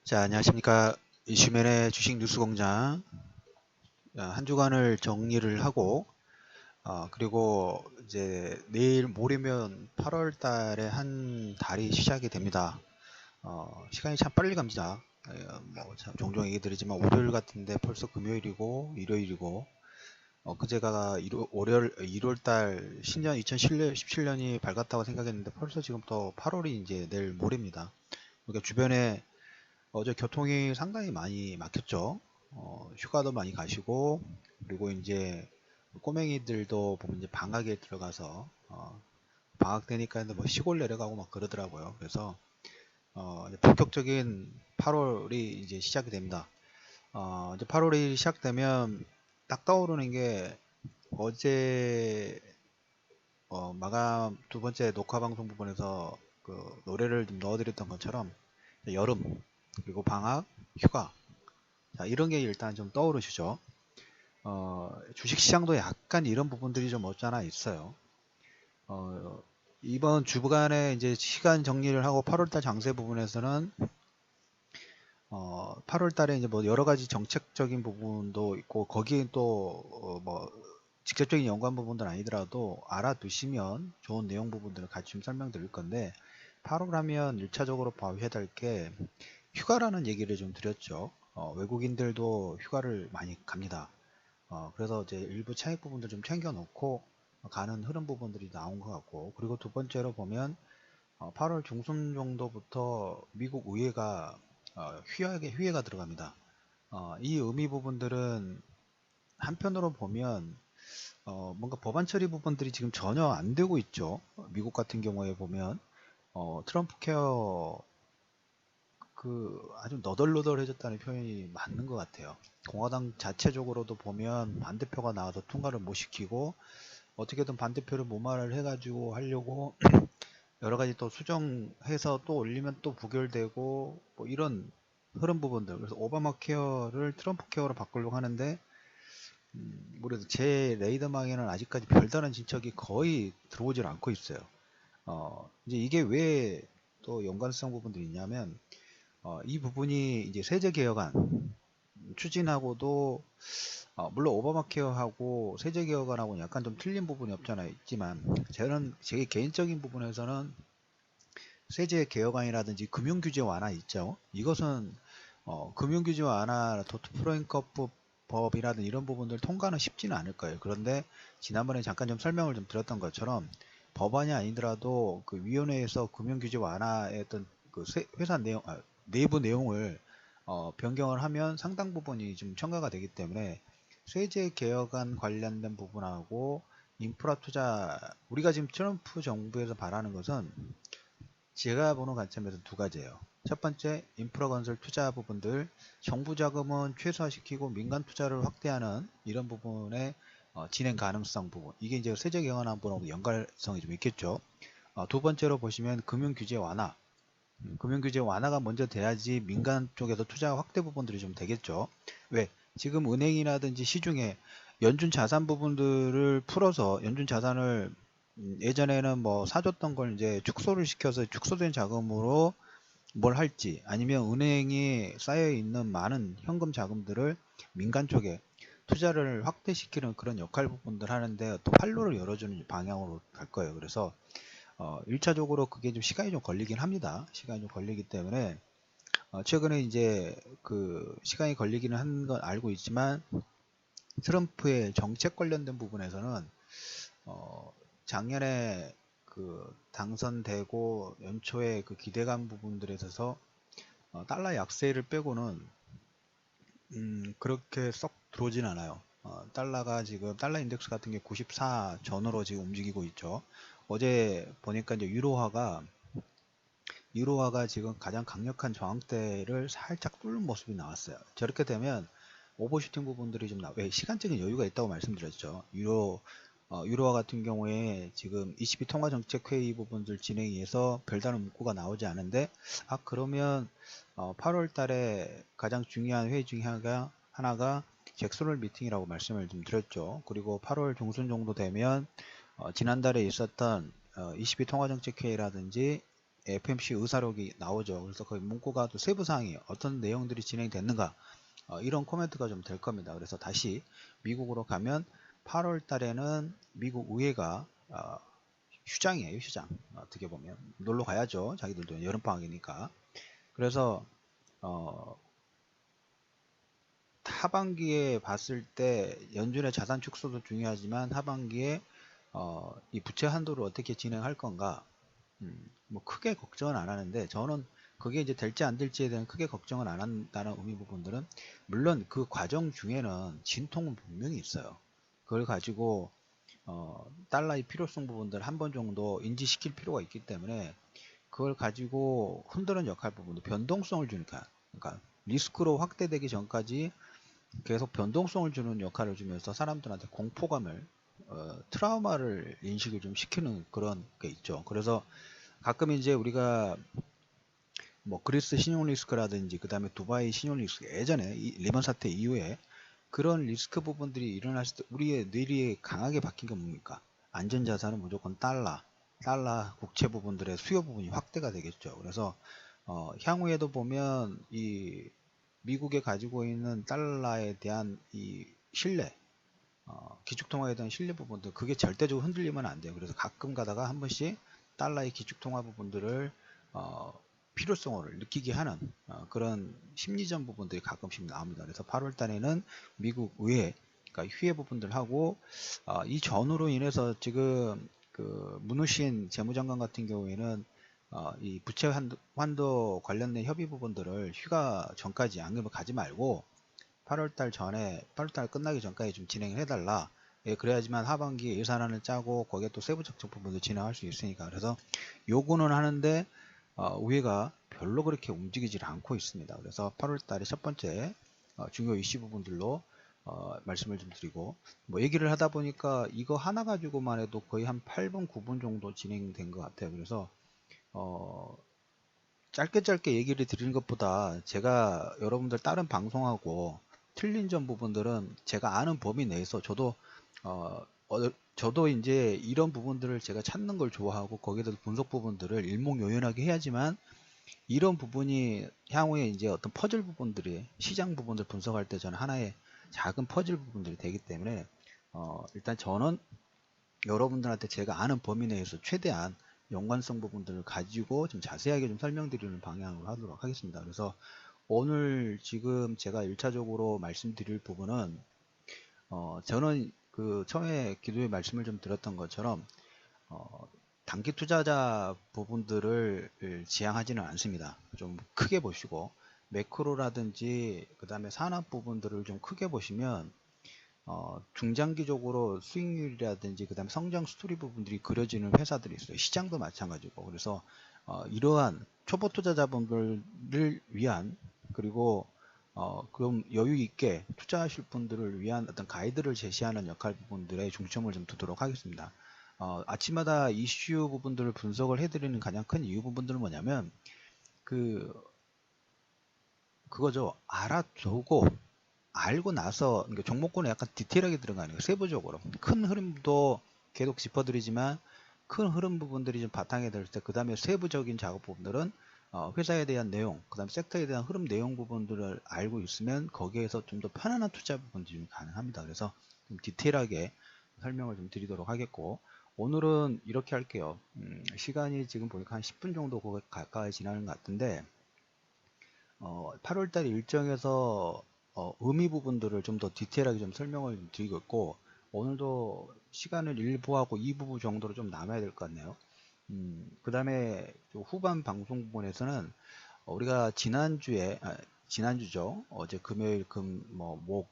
자, 안녕하십니까. 이슈맨의 주식 뉴스 공장. 한 주간을 정리를 하고, 그리고 이제 내일 모레면 8월 달에 한 달이 시작이 됩니다. 시간이 참 빨리 갑니다. 참 종종 얘기 드리지만 월요일 같은데 벌써 금요일이고, 일요일이고, 그제가 1월 달 신년 2017년이 밝았다고 생각했는데 벌써 지금 또 8월이 이제 내일 모레입니다. 그러니까 주변에 어제 교통이 상당히 많이 막혔죠. 휴가도 많이 가시고, 그리고 이제 꼬맹이들도 보면 이제 방학에 들어가서, 방학 되니까 뭐 시골 내려가고 막 그러더라고요. 그래서, 이제 본격적인 8월이 이제 시작이 됩니다. 이제 8월이 시작되면 딱 떠오르는 게 어제, 마감 두 번째 녹화 방송 부분에서 그 노래를 좀 넣어드렸던 것처럼 여름, 그리고 방학, 휴가, 자, 이런 게 일단 좀 떠오르시죠. 주식시장도 약간 이런 부분들이 좀 없잖아 있어요. 어, 이번 주간에 이제 시간 정리를 하고 8월달 장세 부분에서는 8월달에 이제 뭐 여러 가지 정책적인 부분도 있고 거기에 또 뭐 직접적인 연관 부분들은 아니더라도 알아두시면 좋은 내용 부분들을 같이 좀 설명드릴 건데 8월 하면 1차적으로 봐야 될 게 휴가라는 얘기를 좀 드렸죠. 외국인들도 휴가를 많이 갑니다. 그래서 이제 일부 차익 부분들 좀 챙겨 놓고 가는 흐름 부분들이 나온 것 같고, 그리고 두 번째로 보면 8월 중순 정도부터 미국 의회가 휴회가 들어갑니다. 이 의미 부분들은 한편으로 보면 뭔가 법안 처리 부분들이 지금 전혀 안 되고 있죠. 미국 같은 경우에 보면 트럼프 케어 아주 너덜너덜해졌다는 표현이 맞는 것 같아요. 공화당 자체적으로도 보면 반대표가 나와서 통과를 못 시키고 어떻게든 반대표를 무마를 해가지고 하려고 여러 가지 또 수정해서 또 올리면 또 부결되고 뭐 이런 흐름 부분들. 그래서 오바마 케어를 트럼프 케어로 바꾸려고 하는데 모르겠어요. 제 레이더망에는 아직까지 별다른 진척이 거의 들어오질 않고 있어요. 이제 이게 왜 또 연관성 부분들이 있냐면 이 부분이 이제 세제 개혁안 추진하고도 물론 오바마 케어하고 세제 개혁안하고는 약간 좀 틀린 부분이 없잖아 있지만 저는 제 개인적인 부분에서는 세제 개혁안이라든지 금융규제 완화 있죠. 이것은 금융규제 완화, 도트프로잉커프 법이라든 이런 부분들 통과는 쉽지는 않을 거예요. 그런데 지난번에 잠깐 좀 설명을 좀 드렸던 것처럼 법안이 아니더라도 그 위원회에서 금융규제 완화의 어떤 그 회사 내용, 내부 내용을 변경을 하면 상당 부분이 좀 첨가가 되기 때문에 세제 개혁안 관련된 부분하고 인프라 투자, 우리가 지금 트럼프 정부에서 바라는 것은 제가 보는 관점에서 두 가지예요. 첫 번째, 인프라 건설 투자 부분들, 정부 자금은 최소화시키고 민간 투자를 확대하는 이런 부분의 진행 가능성 부분. 이게 이제 세제 개헌안 부분하고 연관성이 좀 있겠죠. 두 번째로 보시면 금융 규제 완화. 금융 규제 완화가 먼저 돼야지 민간 쪽에서 투자 확대 부분들이 좀 되겠죠. 왜? 지금 은행이라든지 시중에 연준 자산 부분들을 풀어서 연준 자산을 예전에는 뭐 사줬던 걸 이제 축소를 시켜서 축소된 자금으로 뭘 할지 아니면 은행이 쌓여 있는 많은 현금 자금들을 민간 쪽에 투자를 확대시키는 그런 역할 부분들 하는데 또 활로를 열어주는 방향으로 갈 거예요. 그래서 1차적으로 그게 좀 시간이 좀 걸리긴 합니다. 시간이 좀 걸리기 때문에 최근에 이제 그 시간이 걸리기는 한 건 알고 있지만 트럼프의 정책 관련된 부분에서는 작년에 그 당선되고 연초에 그 기대감 부분들에 있어서 달러 약세를 빼고는 그렇게 썩 들어오진 않아요. 달러가 지금 달러 인덱스 같은 게 94 전후로 지금 움직이고 있죠. 어제 보니까 이제 유로화가 지금 가장 강력한 저항대를 살짝 뚫는 모습이 나왔어요. 저렇게 되면 오버슈팅 부분들이 좀 왜 시간적인 여유가 있다고 말씀드렸죠. 유로화 같은 경우에 지금 ECB 통화정책회의 부분들 진행해서 별다른 문구가 나오지 않은데 그러면 8월 달에 가장 중요한 회의 중에 하나가 잭슨홀 미팅이라고 말씀을 좀 드렸죠. 그리고 8월 중순 정도 되면 지난달에 있었던 ECB 통화정책회의라든지 FMC 의사록이 나오죠. 그래서 거기 문구가 또 세부 사항이 어떤 내용들이 진행됐는가 이런 코멘트가 좀 될 겁니다. 그래서 다시 미국으로 가면 8월 달에는 미국 의회가 휴장이에요. 휴장. 어떻게 보면 놀러 가야죠. 자기들도 여름방학이니까. 그래서 하반기에 봤을 때 연준의 자산 축소도 중요하지만 하반기에 이 부채 한도를 어떻게 진행할 건가 뭐 크게 걱정은 안 하는데 저는 그게 이제 될지 안 될지에 대한 크게 걱정은 안 한다는 의미 부분들은 물론 그 과정 중에는 진통은 분명히 있어요. 그걸 가지고 달러의 필요성 부분들 한 번 정도 인지시킬 필요가 있기 때문에 그걸 가지고 흔드는 역할 부분도 변동성을 주니까 그러니까 리스크로 확대되기 전까지 계속 변동성을 주는 역할을 주면서 사람들한테 공포감을 트라우마를 인식을 좀 시키는 그런 게 있죠. 그래서 가끔 이제 우리가 뭐 그리스 신용 리스크라든지 그 다음에 두바이 신용 리스크 예전에 리먼 사태 이후에 그런 리스크 부분들이 일어났을 때 우리의 뇌리에 강하게 박힌 게 뭡니까? 안전자산은 무조건 달러 국채 부분들의 수요 부분이 확대가 되겠죠. 그래서 향후에도 보면 이 미국에 가지고 있는 달러에 대한 이 신뢰 기축통화에 대한 신뢰 부분들 그게 절대적으로 흔들리면 안 돼요. 그래서 가끔 가다가 한 번씩 달러의 기축통화 부분들을 필요성을 느끼게 하는 그런 심리전 부분들이 가끔씩 나옵니다. 그래서 8월 달에는 미국 의회 그러니까 휴회 부분들 하고 이 전후로 인해서 지금 그 문우신 재무장관 같은 경우에는 이 부채 환도 관련된 협의 부분들을 휴가 전까지 양금을 가지 말고 8월달 전에 8월달 끝나기 전까지 좀 진행을 해달라. 예, 그래야지만 하반기에 예산안을 짜고 거기에 또 세부 적정 부분도 진행할 수 있으니까 그래서 요구는 하는데 의회가 별로 그렇게 움직이질 않고 있습니다. 그래서 8월달에 첫 번째 중요 이슈 부분들로 말씀을 좀 드리고 뭐 얘기를 하다 보니까 이거 하나 가지고만 해도 거의 한 8분 9분 정도 진행된 것 같아요. 그래서 짧게 얘기를 드리는 것보다 제가 여러분들 다른 방송하고 틀린 점 부분들은 제가 아는 범위 내에서 저도 이제 이런 부분들을 제가 찾는 걸 좋아하고 거기에 대해서 분석 부분들을 일목요연하게 해야지만 이런 부분이 향후에 이제 어떤 퍼즐 부분들이 시장 부분들 분석할 때 저는 하나의 작은 퍼즐 부분들이 되기 때문에 일단 저는 여러분들한테 제가 아는 범위 내에서 최대한 연관성 부분들을 가지고 좀 자세하게 좀 설명드리는 방향으로 하도록 하겠습니다. 그래서 오늘 지금 제가 1차적으로 말씀드릴 부분은 저는 그 처음에 기도에 말씀을 좀 드렸던 것처럼 단기 투자자 부분들을 지향하지는 않습니다. 좀 크게 보시고 매크로라든지 그 다음에 산업 부분들을 좀 크게 보시면 중장기적으로 수익률이라든지 그 다음에 성장 스토리 부분들이 그려지는 회사들이 있어요. 시장도 마찬가지고 그래서 이러한 초보 투자자분들을 위한 그리고 그럼 여유 있게 투자하실 분들을 위한 어떤 가이드를 제시하는 역할 부분들에 중점을 좀 두도록 하겠습니다. 아침마다 이슈 부분들을 분석을 해드리는 가장 큰 이유 부분들은 뭐냐면 그거죠. 알아두고 알고 나서 그러니까 종목군에 약간 디테일하게 들어가는 거예요. 세부적으로 큰 흐름도 계속 짚어드리지만 큰 흐름 부분들이 좀 바탕에 들 때 그 다음에 세부적인 작업 부분들은 회사에 대한 내용 그 다음에 섹터에 대한 흐름 내용 부분들을 알고 있으면 거기에서 좀 더 편안한 투자 부분들이 좀 가능합니다. 그래서 좀 디테일하게 설명을 좀 드리도록 하겠고 오늘은 이렇게 할게요. 시간이 지금 보니까 한 10분 정도 가까이 지나는 것 같은데 8월달 일정에서 의미 부분들을 좀 더 디테일하게 좀 설명을 좀 드리고 있고 오늘도 시간을 1부하고 2부 정도로 좀 남아야 될 것 같네요. 그 다음에 후반 방송 부분에서는 우리가 지난주죠. 어제 금요일 목,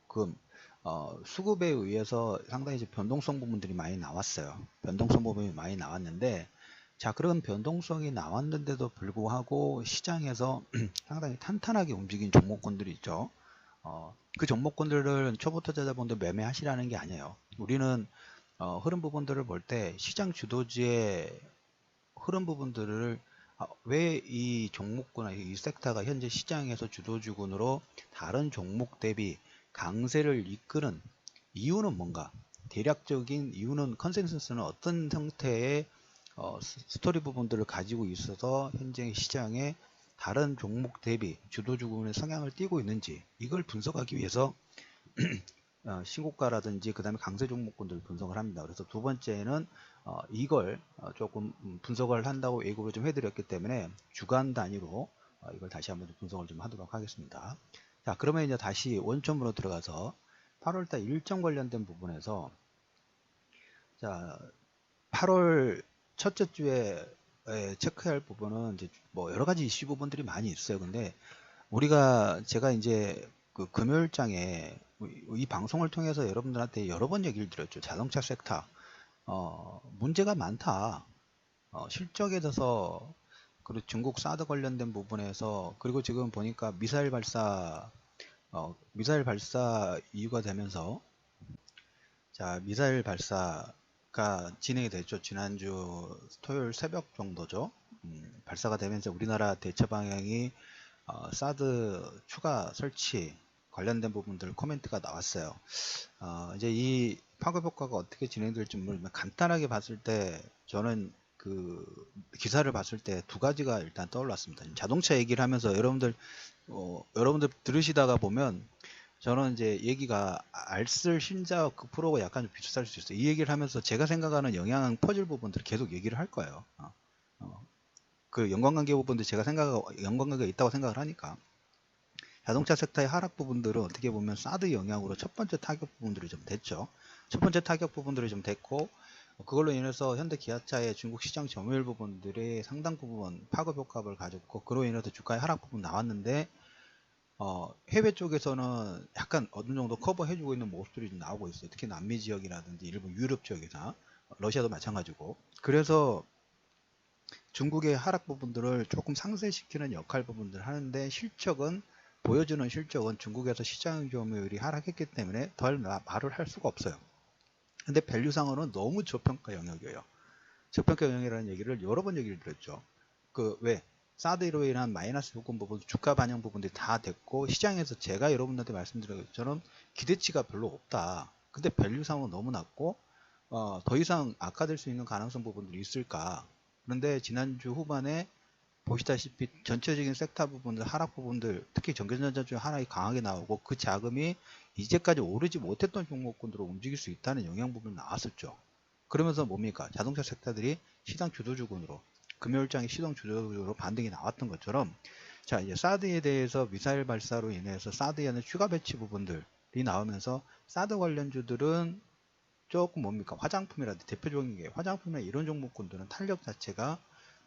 수급에 의해서 상당히 이제 변동성 부분들이 많이 나왔어요. 변동성 부분이 많이 나왔는데 자, 그런 변동성이 나왔는데도 불구하고 시장에서 상당히 탄탄하게 움직인 종목군들이 있죠. 그 종목군들은 초보 투자자분들 매매하시라는 게 아니에요. 우리는 흐름 부분들을 볼 때 시장 주도주의 흐름 부분들을 왜 이 종목구나 이 섹터가 현재 시장에서 주도주군으로 다른 종목 대비 강세를 이끄는 이유는 뭔가 대략적인 이유는 컨센서스는 어떤 형태의 스토리 부분들을 가지고 있어서 현재 시장에 다른 종목 대비 주도주군의 성향을 띠고 있는지 이걸 분석하기 위해서 신고가라든지 그 다음에 강세 종목군들 분석을 합니다. 그래서 두 번째는 이걸 조금 분석을 한다고 예고를 좀 해드렸기 때문에 주간 단위로 이걸 다시 한번 분석을 좀 하도록 하겠습니다. 자, 그러면 이제 다시 원점으로 들어가서 8월달 일정 관련된 부분에서 자, 8월 첫째 주에 체크해야 할 부분은 이제 뭐 여러 가지 이슈 부분들이 많이 있어요. 근데 제가 이제 그 금요일장에 이 방송을 통해서 여러분들한테 여러 번 얘기를 드렸죠. 자동차 섹터 문제가 많다. 실적에 대해서 그리고 중국 사드 관련된 부분에서 그리고 지금 보니까 미사일 발사 이유가 되면서 자, 미사일 발사가 진행이 됐죠. 지난주 토요일 새벽 정도죠. 발사가 되면서 우리나라 대처 방향이 사드 추가 설치 관련된 부분들 코멘트가 나왔어요. 이제 이 파급 효과가 어떻게 진행될지 모르지만 간단하게 봤을 때 저는 그 기사를 봤을 때 두 가지가 일단 떠올랐습니다. 자동차 얘기를 하면서 여러분들 들으시다가 보면 저는 이제 얘기가 알쓸 신자 그 프로가 약간 좀 비슷할 수 있어요. 이 얘기를 하면서 제가 생각하는 영양 퍼즐 부분들을 계속 얘기를 할 거예요. 그 연관관계 부분들 제가 연관관계가 있다고 생각을 하니까 자동차 섹터의 하락 부분들은 어떻게 보면 사드 영향으로 첫 번째 타격 부분들이 좀 됐죠. 첫 번째 타격 부분들이 좀 됐고 그걸로 인해서 현대 기아차의 중국 시장 점유율 부분들이 상당 부분 파급 효과를 가졌고 그로 인해서 주가의 하락 부분 나왔는데 해외 쪽에서는 약간 어느 정도 커버해주고 있는 모습들이 좀 나오고 있어요. 특히 남미 지역이라든지 일본 유럽 지역이나 러시아도 마찬가지고. 그래서 중국의 하락 부분들을 조금 상쇄시키는 역할 부분들을 하는데 보여주는 실적은 중국에서 시장 점유율이 하락했기 때문에 덜 말을 할 수가 없어요. 근데 밸류상으로는 너무 저평가 영역이에요. 저평가 영역이라는 얘기를 여러 번 얘기를 드렸죠. 왜? 사드로 인한 마이너스 요건 부분, 주가 반영 부분들이 다 됐고 시장에서 제가 여러분들한테 말씀드린 것처럼 기대치가 별로 없다. 근데 밸류상은 너무 낮고 더 이상 악화될 수 있는 가능성 부분들이 있을까? 그런데 지난주 후반에 보시다시피 전체적인 섹터 부분들, 하락 부분들, 특히 전기전자 중에 하락이 강하게 나오고 그 자금이 이제까지 오르지 못했던 종목군으로 움직일 수 있다는 영향 부분이 나왔었죠. 그러면서 뭡니까? 자동차 섹터들이 시장 주도주군으로 금요일장에 시장 주도주로 반등이 나왔던 것처럼 자 이제 사드에 대해서 미사일 발사로 인해서 사드에 는 추가 배치 부분들이 나오면서 사드 관련주들은 조금 뭡니까? 화장품이라든지 대표적인 게 화장품이나 이런 종목군들은 탄력 자체가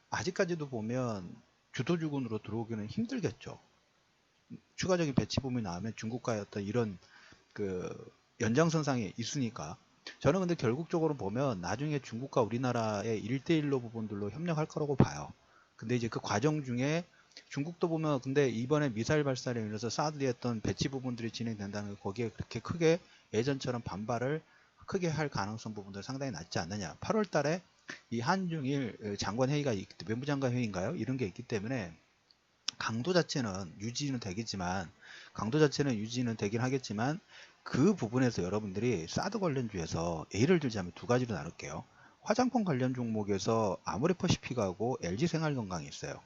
아직까지도 보면 주도주군으로 들어오기는 힘들겠죠. 추가적인 배치 부분이 나오면 중국과의 어떤 이런 그 연장선상에 있으니까 저는 근데 결국적으로 보면 나중에 중국과 우리나라의 1대1로 부분들로 협력할 거라고 봐요. 근데 이제 그 과정 중에 중국도 보면 근데 이번에 미사일 발사로 인해서 사드에 했던 배치 부분들이 진행된다는 거기에 그렇게 크게 예전처럼 반발을 크게 할 가능성 부분들 상당히 낮지 않느냐. 8월 달에 이 한중일 장관 회의가 외무장관 회의인가요? 이런 게 있기 때문에 강도 자체는 유지는 되긴 하겠지만 그 부분에서 여러분들이 사드 관련주에서 예를 들자면 두 가지로 나눌게요. 화장품 관련 종목에서 아모레퍼시픽하고 LG생활건강이 있어요.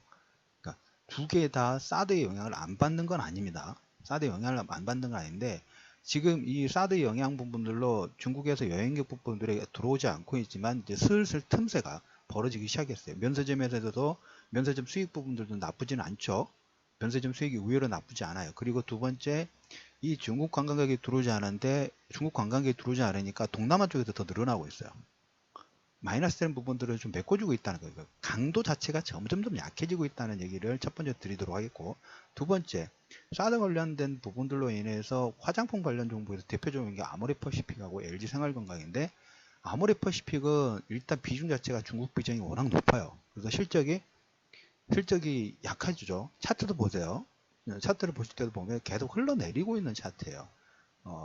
그러니까 두 개 다 사드의 영향을 안 받는 건 아닙니다. 사드 영향을 안 받는 건 아닌데 지금 이 사드 영향 부분들로 중국에서 여행객 부분들이 들어오지 않고 있지만 이제 슬슬 틈새가 벌어지기 시작했어요. 면세점에서도 면세점 수익 부분들도 나쁘지는 않죠. 면세점 수익이 의외로 나쁘지 않아요. 그리고 두 번째 이 중국 관광객이 들어오지 않은데 중국 관광객이 들어오지 않으니까 동남아 쪽에서 더 늘어나고 있어요. 마이너스 되는 부분들을 좀 메꿔주고 있다는 거예요. 강도 자체가 점점 약해지고 있다는 얘기를 첫 번째 드리도록 하겠고 두 번째 사드 관련된 부분들로 인해서 화장품 관련 정보에서 대표적인 게 아모레퍼시픽하고 LG생활건강인데 아모레퍼시픽은 일단 비중 자체가 중국 비중이 워낙 높아요. 그래서 실적이 약해지죠. 차트도 보세요. 차트를 보실 때도 보면 계속 흘러내리고 있는 차트예요.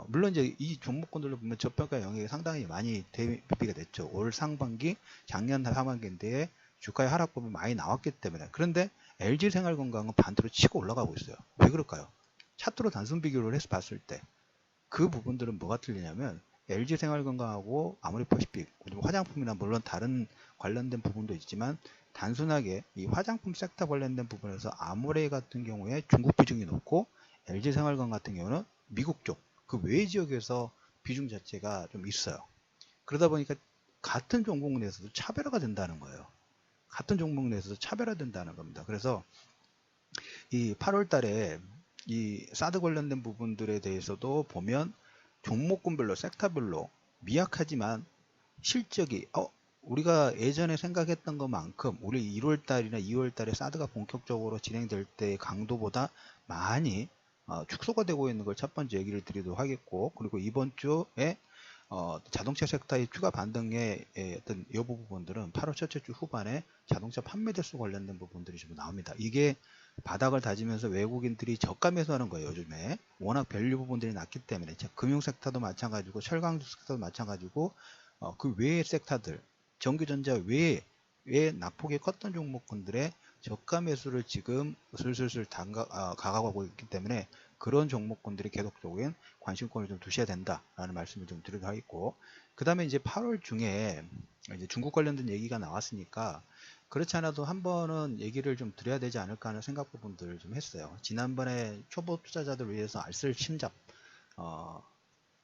물론 이제 이 종목군들로 보면 저평가 영역이 상당히 많이 대비가 됐죠. 올 상반기, 작년 하반기인데 주가의 하락 부분이 많이 나왔기 때문에. 그런데 LG생활건강은 반대로 치고 올라가고 있어요. 왜 그럴까요? 차트로 단순 비교를 해서 봤을 때 그 부분들은 뭐가 틀리냐면 LG생활건강하고 아모레퍼시픽, 그리고 화장품이나 물론 다른 관련된 부분도 있지만 단순하게 이 화장품 섹터 관련된 부분에서 아모레 같은 경우에 중국 비중이 높고 LG생활건강 같은 경우는 미국 쪽 그 외 지역에서 비중 자체가 좀 있어요. 그러다 보니까 같은 종목 내에서도 차별화가 된다는 거예요. 같은 종목 내에서도 차별화된다는 겁니다. 그래서 이 8월 달에 이 사드 관련된 부분들에 대해서도 보면 종목군별로 섹터별로 미약하지만 실적이 우리가 예전에 생각했던 것만큼 우리 1월 달이나 2월 달에 사드가 본격적으로 진행될 때의 강도보다 많이 축소가 되고 있는 걸 첫 번째 얘기를 드리도록 하겠고, 그리고 이번 주에 자동차 섹터의 추가 반등의 어떤 여부 부분들은 8월 첫째 주 후반에 자동차 판매 대수 관련된 부분들이 좀 나옵니다. 이게 바닥을 다지면서 외국인들이 저가 매수하는 거예요. 요즘에 워낙 밸류 부분들이 낮기 때문에 금융 섹터도 마찬가지고 철강 섹터도 마찬가지고 그 외의 섹터들 전기전자 외에 낙폭이 컸던 종목군들의 저가 매수를 지금 슬슬 가가고 있기 때문에 그런 종목군들이 계속적인 관심권을 좀 두셔야 된다라는 말씀을 좀 드리도록 하겠고, 그 다음에 이제 8월 중에 이제 중국 관련된 얘기가 나왔으니까 그렇지 않아도 한 번은 얘기를 좀 드려야 되지 않을까 하는 생각 부분들을 좀 했어요. 지난번에 초보 투자자들 위해서 알쓸 신잡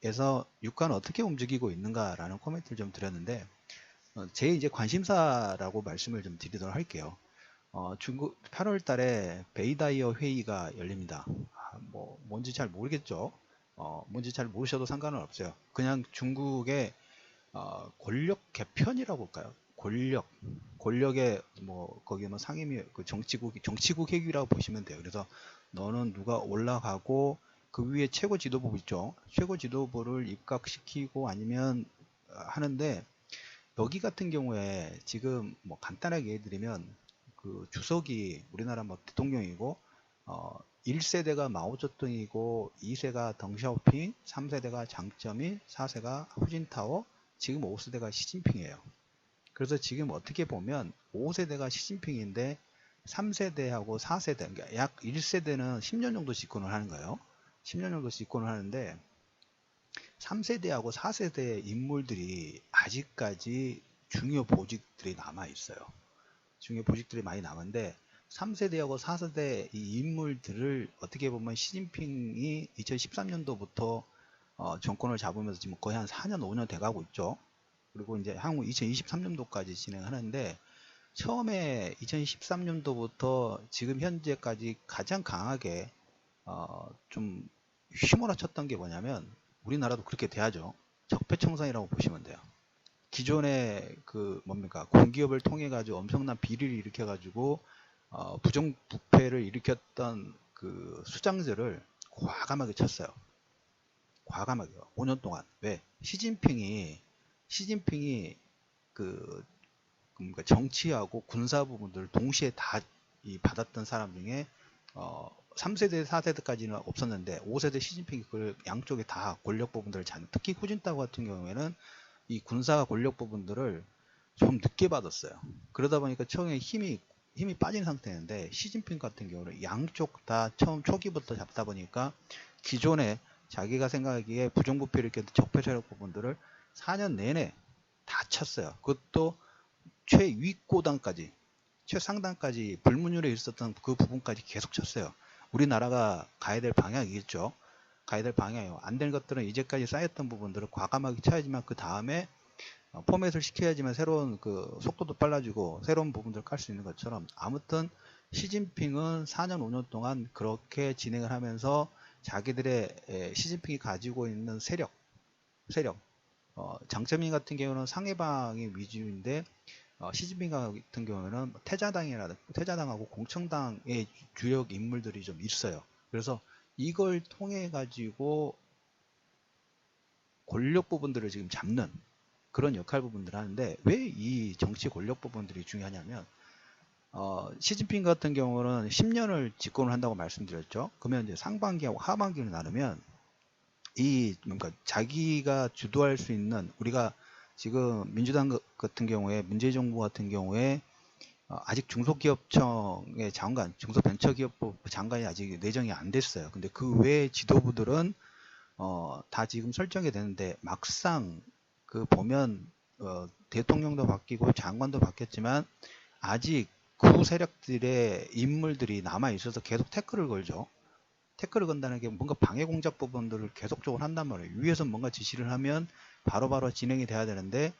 에서 유가는 어떻게 움직이고 있는가라는 코멘트를 좀 드렸는데 제 이제 관심사라고 말씀을 좀 드리도록 할게요. 중국 8월 달에 베이다이어 회의가 열립니다. 뭔지 잘 모르겠죠. 뭔지 잘 모르셔도 상관은 없어요. 그냥 중국의 권력 개편이라고 볼까요? 권력의 거기 상임위 그 정치국 회의라고 보시면 돼요. 그래서 너는 누가 올라가고 그 위에 최고 지도부 있죠. 최고 지도부를 입각시키고 아니면 하는데, 여기 같은 경우에 지금 간단하게 얘기 드리면 그 주석이 우리나라 대통령이고 1세대가 마오쩌둥이고 2세가 덩샤오핑, 3세대가 장점인, 4세가 후진타오, 지금 5세대가 시진핑이에요. 그래서 지금 어떻게 보면 5세대가 시진핑인데 3세대하고 4세대, 그러니까 약 1세대는 10년 정도 집권을 하는 거예요. 10년 정도 집권을 하는데 3세대하고 4세대 인물들이 아직까지 중요 보직들이 남아 있어요. 중요 보직들이 많이 남은데 3세대하고 4세대 이 인물들을 어떻게 보면 시진핑이 2013년도부터 정권을 잡으면서 지금 거의 한 4년 5년 돼가고 있죠. 그리고 이제 향후 2023년도까지 진행하는데, 처음에 2013년도부터 지금 현재까지 가장 강하게 좀 휘몰아쳤던 게 뭐냐면, 우리나라도 그렇게 돼야죠. 적폐청산이라고 보시면 돼요. 기존에 그 공기업을 통해 가지고 엄청난 비리를 일으켜 가지고 부정부패를 일으켰던 그 수장들을 과감하게 쳤어요. 과감하게요. 5년 동안. 왜? 시진핑이 그 정치하고 군사 부분들을 동시에 다 받았던 사람 중에 3세대, 4세대까지는 없었는데 5세대 시진핑이 그걸 양쪽에 다 권력 부분들을 특히 후진타오 같은 경우에는 이 군사 권력 부분들을 좀 늦게 받았어요. 그러다 보니까 처음에 힘이 빠진 상태인데, 시진핑 같은 경우는 양쪽 다 처음 초기부터 잡다 보니까 기존에 자기가 생각하기에 부정부패를 일으켰던 적폐 세력 부분들을 4년 내내 다 쳤어요. 그것도 최윗고단까지, 최상단까지 불문율에 있었던 그 부분까지 계속 쳤어요. 우리나라가 가야 될 방향이겠죠. 가야 될 방향이에요. 안 된 것들은 이제까지 쌓였던 부분들을 과감하게 쳐야지만 그 다음에 포맷을 시켜야지만 새로운 그 속도도 빨라지고 새로운 부분들을 깔 수 있는 것처럼, 아무튼 시진핑은 4년 5년 동안 그렇게 진행을 하면서 자기들의 시진핑이 가지고 있는 세력 장점인 같은 경우는 상해방의 위주인데 시진핑 같은 경우는 태자당하고 공청당의 주력 인물들이 좀 있어요. 그래서 이걸 통해 가지고 권력 부분들을 지금 잡는 그런 역할 부분들을 하는데, 왜 이 정치 권력 부분들이 중요하냐면 시진핑 같은 경우는 10년을 집권을 한다고 말씀드렸죠. 그러면 이제 상반기하고 하반기를 나누면 자기가 주도할 수 있는, 우리가 지금 민주당 같은 경우에 문재인 정부 같은 경우에 아직 중소기업청의 장관, 중소벤처기업부 장관이 아직 내정이 안 됐어요. 근데 그 외의 지도부들은 다 지금 설정이 되는데 막상 그 보면 대통령도 바뀌고 장관도 바뀌었지만 아직 구 세력들의 인물들이 남아 있어서 계속 태클을 걸죠. 태클을 건다는 게 뭔가 방해 공작 부분들을 계속적으로 한단 말이에요. 위에서 뭔가 지시를 하면 바로바로 진행이 돼야 되는데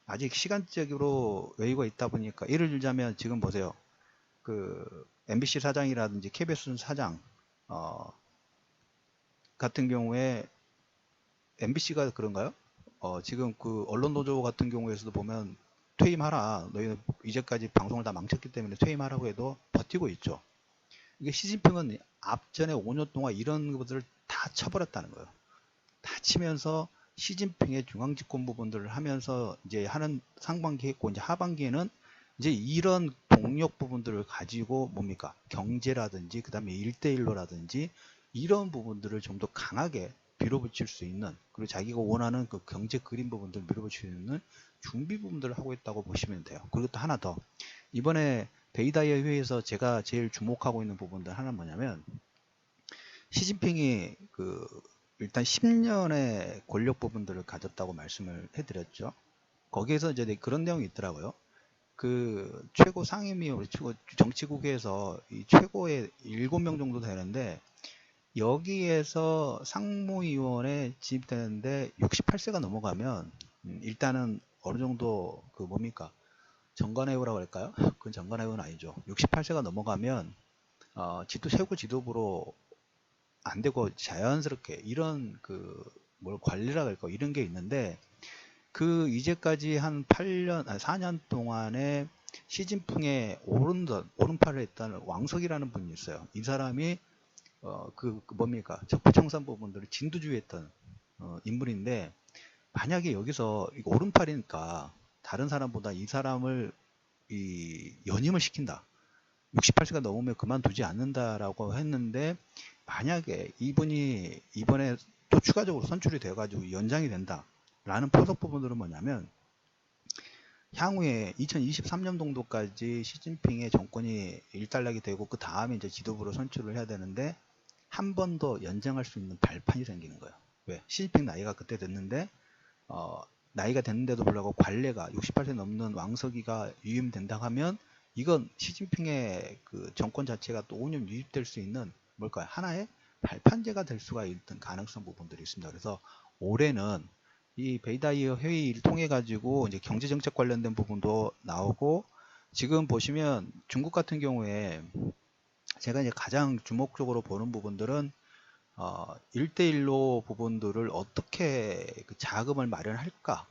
아직 시간적으로 여유가 있다 보니까 예를 들자면 지금 보세요. 그 MBC 사장이라든지 KBS 사장 같은 경우에 MBC가 그런가요? 지금 그 언론노조 같은 경우에서도 보면 퇴임하라. 너희는 이제까지 방송을 다 망쳤기 때문에 퇴임하라고 해도 버티고 있죠. 이게 시진핑은 앞전에 5년 동안 이런 것들을 다 쳐버렸다는 거예요. 다 치면서 시진핑의 중앙집권 부분들을 하면서 이제 하는 상반기 했고 이제 하반기에는 이제 이런 동력 부분들을 가지고 뭡니까? 경제라든지 그다음에 일대일로라든지 이런 부분들을 좀 더 강하게 밀어붙일 수 있는 그리고 자기가 원하는 그 경제 그림 부분들을 밀어붙일 수 있는 준비 부분들을 하고 있다고 보시면 돼요. 그리고 또 하나 더 이번에 베이다이어 회의에서 제가 제일 주목하고 있는 부분들 하나는 뭐냐면 시진핑이 그 일단 10년의 권력 부분들을 가졌다고 말씀을 해드렸죠. 거기에서 이제 그런 내용이 있더라고요. 그 최고 상임위 최고 정치국에서 이 최고의 7명 정도 되는데 여기에서 상무위원회 진입되는데 68세가 넘어가면 일단은 어느 정도 그 뭡니까 정관회의라고 할까요? 그건 정관회의는 아니죠. 68세가 넘어가면 최고 지도부로 안 되고 자연스럽게 이런 그 뭘 관리라 할까 이런 게 있는데 그 이제까지 한 8년, 4년 동안에 시진핑의 오른팔을 했던 왕석이라는 분이 있어요. 이 사람이 그 뭡니까 적폐청산 부분들을 진두지휘했던 인물인데 만약에 여기서 오른팔이니까 다른 사람보다 이 사람을 연임을 시킨다. 68세가 넘으면 그만두지 않는다라고 했는데 만약에 이분이 이번에 또 추가적으로 선출이 돼가지고 연장이 된다라는 포석 부분들은 뭐냐면 향후에 2023년 정도까지 시진핑의 정권이 일단락이 되고 그 다음에 이제 지도부로 선출을 해야 되는데 한 번 더 연장할 수 있는 발판이 생기는 거예요. 왜? 시진핑 나이가 그때 됐는데 나이가 됐는데도 불구하고 관례가 68세 넘는 왕석이가 유임된다 하면 이건 시진핑의 그 정권 자체가 또 5년 유입될 수 있는 뭘까요? 하나의 발판제가 될 수가 있는 가능성 부분들이 있습니다. 그래서 올해는 이 베이다이어 회의를 통해 가지고 이제 경제 정책 관련된 부분도 나오고 지금 보시면 중국 같은 경우에 제가 이제 가장 주목적으로 보는 부분들은 1대1로 부분들을 어떻게 그 자금을 마련할까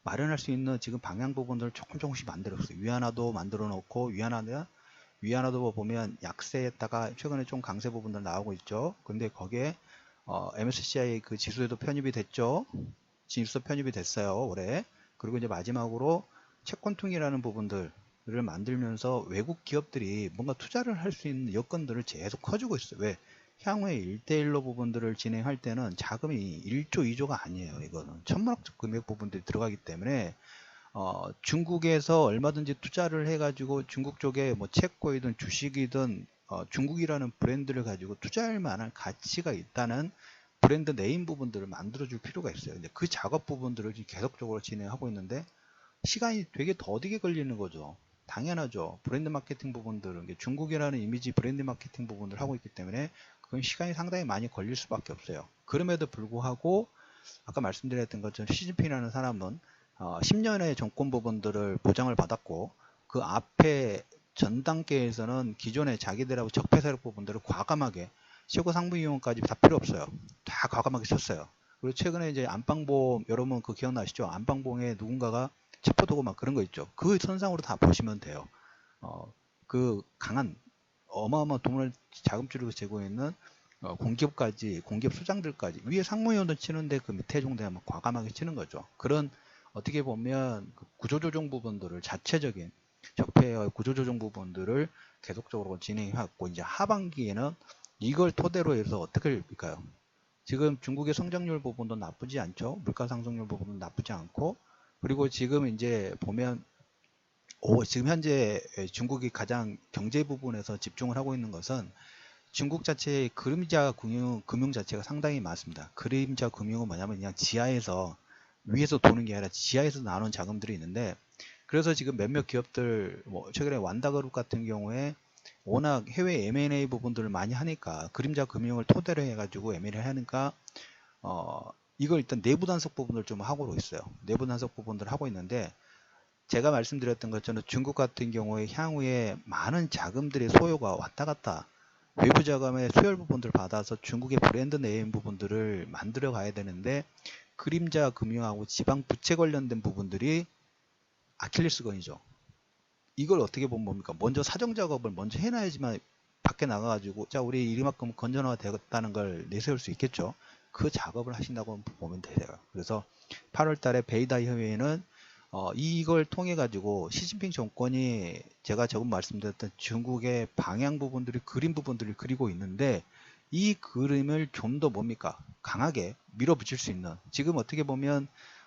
마련할 수 있는 지금 방향 부분들을 조금씩 만들었어요. 위안화도 만들어 놓고 위안화도 보면 약세에다가 최근에 좀 강세 부분들 나오고 있죠. 근데 거기에 MSCI 그 지수에도 편입이 됐죠. 지수 편입이 됐어요. 올해. 그리고 이제 마지막으로 채권통이라는 부분들을 만들면서 외국 기업들이 뭔가 투자를 할 수 있는 여건들을 계속 커주고 있어요. 왜? 향후에 1대1로 부분들을 진행할 때는 자금이 1조, 2조가 아니에요. 이거는 천문학적 금액 부분들이 들어가기 때문에 중국에서 얼마든지 투자를 해가지고 중국 쪽에 뭐 채권이든 주식이든 중국이라는 브랜드를 가지고 투자할 만한 가치가 있다는 브랜드 네임 부분들을 만들어줄 필요가 있어요. 근데 그 작업 부분들을 계속적으로 진행하고 있는데 시간이 되게 더디게 걸리는 거죠. 당연하죠. 브랜드 마케팅 부분들은 중국이라는 이미지 브랜드 마케팅 부분을 하고 있기 때문에 그건 시간이 상당히 많이 걸릴 수밖에 없어요. 그럼에도 불구하고 아까 말씀드렸던 것처럼 시진핑이라는 사람은 10년의 정권 부분들을 보장을 받았고 그 앞에 전 단계에서는 기존의 자기들하고 적폐 세력 부분들을 과감하게 최고 상무위원까지 다 필요 없어요. 다 과감하게 썼어요. 그리고 최근에 이제 안방보험 여러분 그 기억나시죠? 안방보험에 누군가가 체포되고 막 그런 거 있죠. 그 선상으로 다 보시면 돼요. 그 강한 어마어마한 돈을 자금줄을 제공했는 공기업까지 공기업 수장들까지 위에 상무위원도 치는데 그 밑에 정도면 과감하게 치는 거죠. 그런 어떻게 보면 그 구조조정 부분들을 자체적인 적폐의 구조조정 부분들을 계속적으로 진행하고 이제 하반기에는 이걸 토대로 해서 어떻게 될까요? 지금 중국의 성장률 부분도 나쁘지 않죠. 물가 상승률 부분도 나쁘지 않고 그리고 지금 이제 보면 지금 현재 중국이 가장 경제 부분에서 집중을 하고 있는 것은 중국 자체의 그림자 금융 자체가 상당히 많습니다. 그림자 금융은 뭐냐면 그냥 지하에서 위에서 도는 게 아니라 지하에서 나오는 자금들이 있는데, 그래서 지금 몇몇 기업들 뭐 최근에 완다그룹 같은 경우에 워낙 해외 M&A 부분들을 많이 하니까 그림자 금융을 토대로 해가지고 M&A 하니까 이걸 일단 내부 단속 부분을 좀 하고 있어요. 내부 단속 부분들을 하고 있는데, 제가 말씀드렸던 것처럼 중국 같은 경우에 향후에 많은 자금들의 소요가 왔다 갔다 외부 자금의 수혈 부분들을 받아서 중국의 브랜드 네임 부분들을 만들어 가야 되는데, 그림자 금융하고 지방 부채 관련된 부분들이 아킬레스건이죠. 이걸 어떻게 보면 뭡니까? 먼저 사정 작업을 먼저 해놔야지만 밖에 나가가지고 자 우리 이만큼 건전화가 되었다는 걸 내세울 수 있겠죠. 그 작업을 하신다고 보면 되세요. 그래서 8월 달에 베이다 협의회는 이걸 통해 가지고 시진핑 정권이 제가 조금 말씀드렸던 중국의 방향 부분들이 그림 부분들을 그리고 있는데, 이 그림을 좀 더 뭡니까? 강하게 밀어붙일 수 있는, 지금 어떻게 보면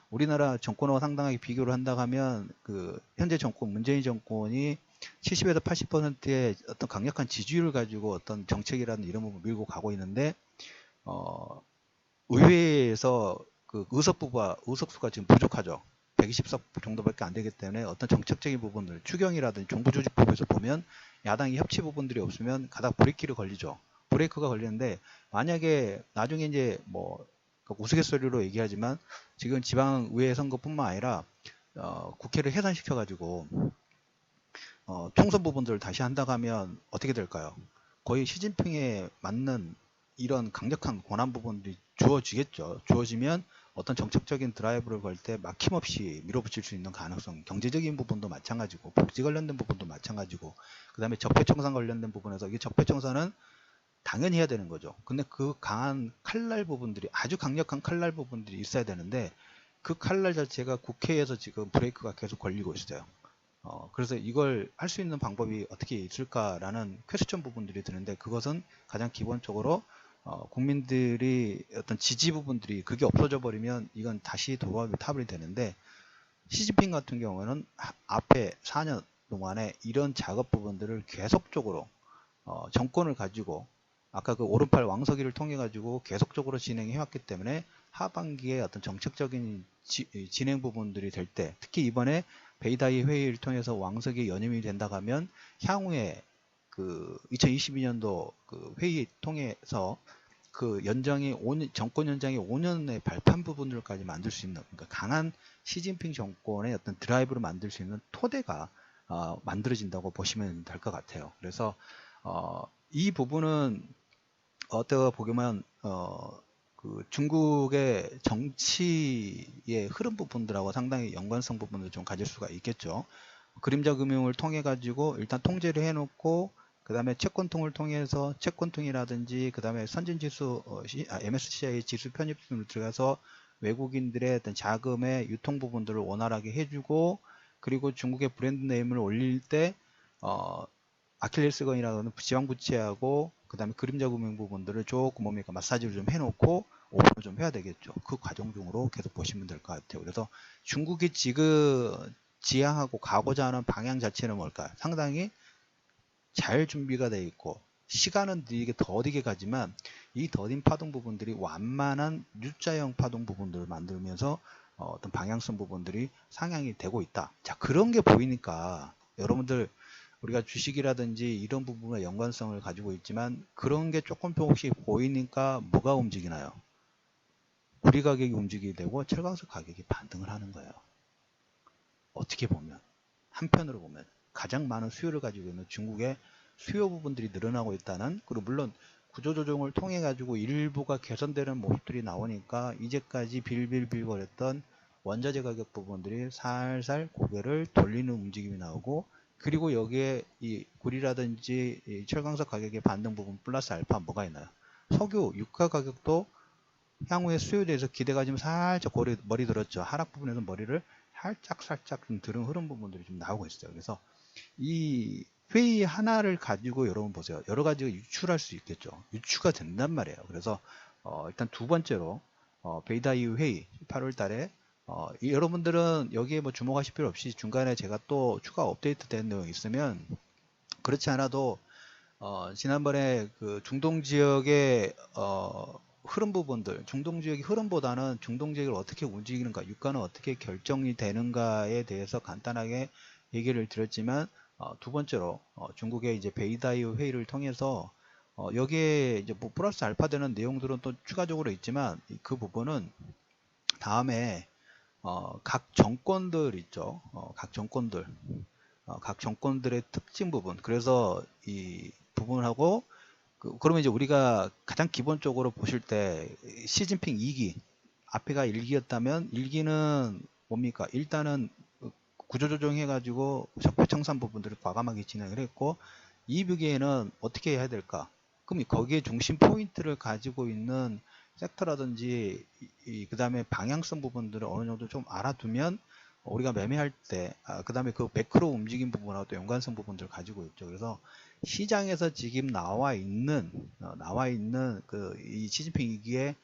우리나라 정권과 상당하게 비교를 한다 하면 그 현재 정권 문재인 정권이 70에서 80%의 어떤 강력한 지지율을 가지고 어떤 정책이라는 이런 부분을 밀고 가고 있는데, 어, 의회에서 그 의석수가 지금 부족하죠. 120석 정도밖에 안 되기 때문에 어떤 정책적인 부분들, 추경이라든지 정부조직법에서 보면 야당이 협치 부분들이 없으면 가닥 브레이크를 걸리죠. 브레이크가 걸리는데, 만약에 나중에 이제 뭐 우스갯소리로 얘기하지만 지금 지방의회 선거뿐만 아니라 국회를 해산시켜 가지고 총선 부분들을 다시 한다고 하면 어떻게 될까요? 거의 시진핑에 맞는 이런 강력한 권한 부분들이 주어지겠죠. 주어지면 어떤 정책적인 드라이브를 걸 때 막힘없이 밀어붙일 수 있는 가능성, 경제적인 부분도 마찬가지고 복지 관련된 부분도 마찬가지고, 그 다음에 적폐청산 관련된 부분에서 이 적폐청산은 당연히 해야 되는 거죠. 근데 그 강한 칼날 부분들이, 아주 강력한 칼날 부분들이 있어야 되는데, 그 칼날 자체가 국회에서 지금 브레이크가 계속 걸리고 있어요. 그래서 이걸 할 수 있는 방법이 어떻게 있을까라는 퀘스천 부분들이 드는데, 그것은 가장 기본적으로 국민들이 어떤 지지 부분들이 그게 없어져 버리면 이건 다시 도합이 타블이 되는데, 시진핑 같은 경우는 앞에 4년 동안에 이런 작업 부분들을 계속적으로 정권을 가지고 아까 그 오른팔 왕석이를 통해 가지고 계속적으로 진행해 왔기 때문에 하반기에 어떤 정책적인 진행 부분들이 될 때, 특히 이번에 베이다이 회의를 통해서 왕석이 연임이 된다고 하면 향후에 그 2022년도 그 회의 통해서 그 연장이 5년, 정권 연장이 5년의 발판 부분들까지 만들 수 있는, 그러니까 강한 시진핑 정권의 어떤 드라이브를 만들 수 있는 토대가 만들어진다고 보시면 될 것 같아요. 그래서 이 부분은 어떻게 보면 그 중국의 정치의 흐름 부분들하고 상당히 연관성 부분을 좀 가질 수가 있겠죠. 그림자 금융을 통해 가지고 일단 통제를 해놓고, 그 다음에 채권통을 통해서 채권통이라든지 그 다음에 선진지수 MSCI 지수 편입을 들어가서 외국인들의 어떤 자금의 유통 부분들을 원활하게 해주고, 그리고 중국의 브랜드 네임을 올릴 때 아킬레스건이라는 지방부채하고 그 다음에 그림자 금융 부분들을 조금 뭡니까 마사지를 좀 해놓고 오픈을 좀 해야 되겠죠. 그 과정 중으로 계속 보시면 될 것 같아요. 그래서 중국이 지금 지향하고 가고자 하는 방향 자체는 뭘까? 상당히 잘 준비가 되어 있고, 시간은 느리게 더디게 가지만 이 더딘 파동 부분들이 완만한 U자형 파동 부분들을 만들면서 어떤 방향성 부분들이 상향이 되고 있다. 자, 그런 게 보이니까 여러분들, 우리가 주식이라든지 이런 부분과 연관성을 가지고 있지만 그런 게 조금씩 보이니까 뭐가 움직이나요? 우리 가격이 움직이게 되고 철강석 가격이 반등을 하는 거예요. 어떻게 보면, 한편으로 보면 가장 많은 수요를 가지고 있는 중국의 수요 부분들이 늘어나고 있다는, 그리고 물론 구조조정을 통해 가지고 일부가 개선되는 모습들이 나오니까 이제까지 빌빌빌거렸던 원자재 가격 부분들이 살살 고개를 돌리는 움직임이 나오고, 그리고 여기에 이 구리라든지 이 철강석 가격의 반등 부분 플러스 알파 뭐가 있나요? 석유, 유가 가격도 향후에 수요에 대해서 기대가 좀 살짝 머리 들었죠. 하락 부분에서 머리를 살짝 좀 들은 흐름 부분들이 좀 나오고 있어요. 그래서 이 회의 하나를 가지고 여러분 보세요. 여러 가지가 유출할 수 있겠죠. 유추가 된단 말이에요. 그래서 일단 두 번째로 베이다이 회의 8월 달에 여러분들은 여기에 뭐 주목하실 필요 없이 중간에 제가 또 추가 업데이트 된 내용이 있으면, 그렇지 않아도 지난번에 그 중동 지역의 흐름 부분들, 중동 지역의 흐름보다는 중동 지역을 어떻게 움직이는가, 유가는 어떻게 결정이 되는가에 대해서 간단하게 얘기를 드렸지만, 두 번째로 중국의 이제 베이다이오 회의를 통해서 여기에 이제 뭐 플러스 알파 되는 내용들은 또 추가적으로 있지만 그 부분은 다음에 각 정권들 있죠. 각 정권들의 특징 부분. 그래서 이 부분하고 그러면 이제 우리가 가장 기본적으로 보실 때 시진핑 2기 앞에가 1기였다면 1기는 뭡니까? 일단은 구조조정 해가지고 적폐청산 부분들을 과감하게 진행을 했고 2기에는 어떻게 해야 될까? 그럼 거기에 중심 포인트를 가지고 있는 섹터라든지 그 다음에 방향성 부분들을 어느 정도 좀 알아두면 우리가 매매할 때, 그 다음에 그 매크로 움직임 부분하고 또 연관성 부분들을 가지고 있죠. 그래서 시장에서 지금 나와 있는 그 이 시진핑 위기의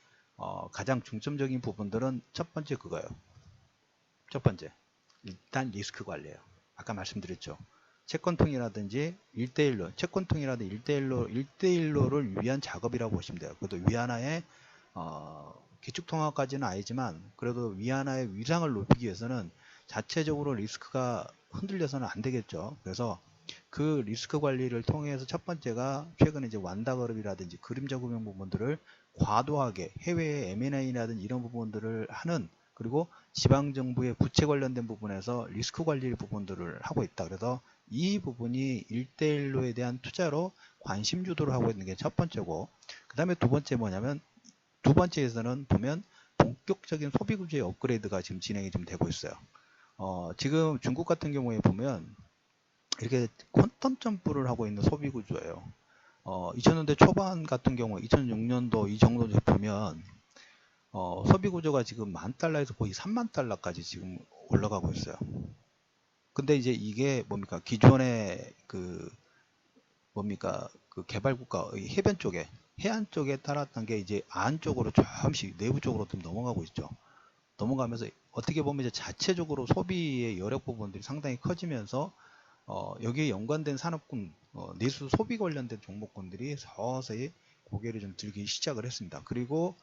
가장 중점적인 부분들은 첫 번째 그거예요. 첫 번째, 일단 리스크 관리예요. 아까 말씀드렸죠. 채권통이라든지 1대1로, 채권통이라든지 1대1로를 위한 작업이라고 보시면 돼요. 그것도 위안화의 기축통화까지는 아니지만 그래도 위안화의 위상을 높이기 위해서는 자체적으로 리스크가 흔들려서는 안 되겠죠. 그래서 그 리스크 관리를 통해서 첫 번째가 최근에 이제 완다그룹이라든지 그림자 금융 부분들을 과도하게 해외의 M&A라든지 이런 부분들을 하는, 그리고 지방정부의 부채 관련된 부분에서 리스크 관리 부분들을 하고 있다. 그래서 이 부분이 1대1로에 대한 투자로 관심 주도를 하고 있는 게 첫 번째고, 그 다음에 두 번째 뭐냐면, 두 번째에서는 보면 본격적인 소비 구조의 업그레이드가 지금 진행이 좀 되고 있어요. 지금 중국 같은 경우에 보면 이렇게 퀀텀 점프를 하고 있는 소비 구조예요. 2000년대 초반 같은 경우 2006년도 이 정도 보면 소비 구조가 지금 10,000달러에서 거의 30,000달러까지 지금 올라가고 있어요. 근데 이제 이게 뭡니까? 기존의 그 뭡니까? 그 개발국가 해변 쪽에, 해안 쪽에 따랐던 게 이제 안쪽으로 조금씩 내부 쪽으로 좀 넘어가고 있죠. 넘어가면서 어떻게 보면 이제 자체적으로 소비의 여력 부분들이 상당히 커지면서 여기에 연관된 산업군, 내수 소비 관련된 종목군들이 서서히 고개를 좀 들기 시작을 했습니다. 그리고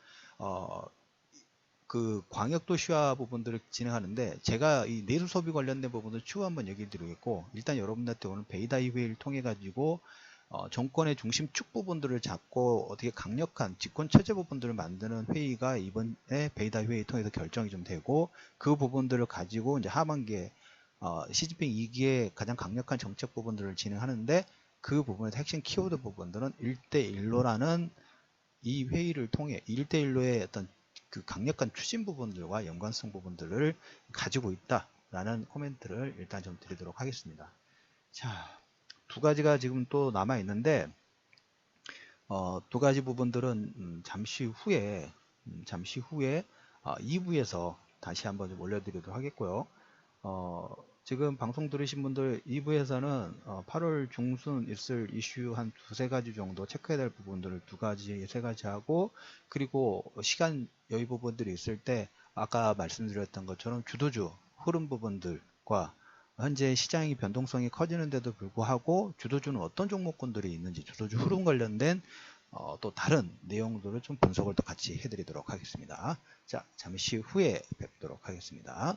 그 광역도시화 부분들을 진행하는데 제가 이 내수 소비 관련된 부분을 추후 한번 얘기를 드리겠고, 일단 여러분들한테 오늘 베이다이 회의를 통해 가지고 정권의 중심축 부분들을 잡고 어떻게 강력한 집권 체제 부분들을 만드는 회의가 이번에 베이다이 회의 통해서 결정이 좀 되고, 그 부분들을 가지고 이제 하반기에 시진핑 2기의 가장 강력한 정책 부분들을 진행하는데, 그 부분에서 핵심 키워드 부분들은 1대1로라는 이 회의를 통해 1대1로의 어떤 그 강력한 추진 부분들과 연관성 부분들을 가지고 있다라는 코멘트를 일단 좀 드리도록 하겠습니다. 자, 두 가지가 지금 또 남아 있는데 두 가지 부분들은 잠시 후에 2부에서 다시 한번 좀 올려드리도록 하겠고요. 지금 방송 들으신 분들 2부에서는 8월 중순 있을 이슈 한 두세 가지 정도 체크해야 될 부분들을 두 가지, 세 가지 하고, 그리고 시간 여유 부분들이 있을 때 아까 말씀드렸던 것처럼 주도주 흐름 부분들과 현재 시장의 변동성이 커지는데도 불구하고 주도주는 어떤 종목군들이 있는지, 주도주 흐름 관련된 또 다른 내용들을 좀 분석을 또 같이 해드리도록 하겠습니다. 자, 잠시 후에 뵙도록 하겠습니다.